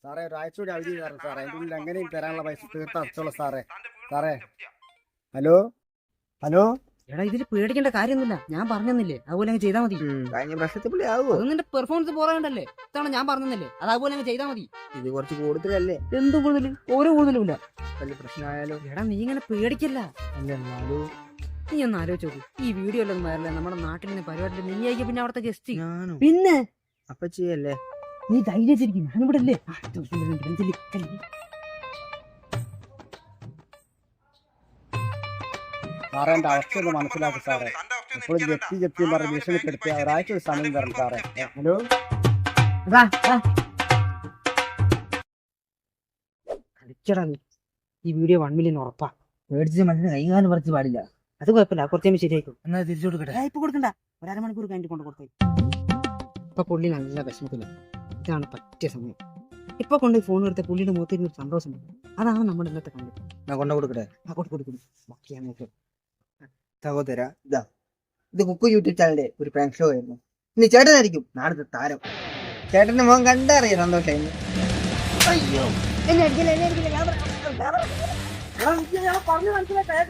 സാറേ ഒരാഴ്ച കൂടി അവധി തരണം സാറേ. അതിൻ്റെ ഉള്ളിൽ എങ്ങനെയും തരാനുള്ള പൈസ തീർത്ത് അടച്ചോളൂ സാറേ. സാറേ ഹലോ ഹലോ. എടാ ഇതിൽ പേടിക്കേണ്ട കാര്യമൊന്നുമില്ല, ഞാൻ പറഞ്ഞെന്നില്ലേ, അതുപോലെ അങ്ങ് ചെയ്താൽ മതി. കഴിഞ്ഞ പ്രശ്നത്തിൽ ആവുമോ? അത് നിന്റെ പെർഫോമൻസ് പോറാണ്ടല്ലേ, ഇതാണ് ഞാൻ പറഞ്ഞെന്നില്ലേ, അത് അതുപോലെ അങ്ങ് ചെയ്താൽ മതി. ഇത് കുറച്ച് കൂടുതലല്ലേ? എന്ത് കൂടുതൽ? ഓരോ കൂടുതലുമില്ല. വലിയ പ്രശ്നമായാലോ? എടാ നീ ഇങ്ങനെ പേടിക്കല്ല. അല്ല എന്നാലും നീ ഒന്ന് ആലോചിച്ച് നോക്ക്, ഈ വീഡിയോ എല്ലാം വരല്ലേ നമ്മുടെ നാട്ടിൽ നിന്ന് പരിപാടിയിൽ നീ ആയിരിക്കും പിന്നെ അവിടുത്തെ ഗസ്റ്റ്. ഞാനോ? പിന്നെ അപ്പച്ചിയല്ലേ? നീ ധൈര്യച്ചിരിക്കും, ഞാനിവിടെ അല്ലേ. സാറേ എൻ്റെ അവസ്ഥ ഒന്ന് മനസ്സിലാക്കും സാറേ. എപ്പോഴും ജപ്തി പറഞ്ഞ് ഭീഷണിപ്പെടുത്തി ഒരാഴ്ച ഒരു സമയം തരണം സാറേ. ഹലോ കളിക്കടാ നീ, ഈ വീഡിയോ 1 മില്യൺ ഉറപ്പാ. മേടിച്ച് മനസ്സിന് കൈകാലം പറിച്ച് പാടില്ല. അത് കുഴപ്പമില്ല, കുറച്ച് കഴിയുമ്പോൾ ശരിയായിക്കും. എന്നാ തിരിച്ചു കൊടുക്കട്ടെ? ഇപ്പൊ കൊടുക്കണ്ട, ഒരു അരമണിക്കൂർ കഴിഞ്ഞിട്ട് കൊണ്ട് കൊടുത്തേ. ഇപ്പൊ പുള്ളി നല്ല വിഷമത്തില്ല, ഇതാണ് പറ്റിയ സമയം. ഇപ്പൊ കൊണ്ട് ഫോൺ എടുത്ത പുള്ളിയുടെ മുഖത്തിന് ഒരു സന്തോഷമുണ്ട്, അതാണ് നമ്മുടെ ഇന്നത്തെ കണ്ടത്. ഞാൻ കൊണ്ട കൊടുക്കട്ടെ? കൊടുക്കും ബാക്കിയാണ് നോക്കുക. സഹോദര ഇതാ, ഇത് കുക്കു യൂട്യൂബ് ചാനലിന്റെ ഒരു പ്രാങ്ക് ഷോ ആയിരുന്നു. ഇനി ചേട്ടനായിരിക്കും നാളത്തെ താരം. ചേട്ടന്റെ മുഖം കണ്ടറിയാം സന്തോഷമായിരുന്നു. അയ്യോ പറഞ്ഞു മനസ്സിലായി.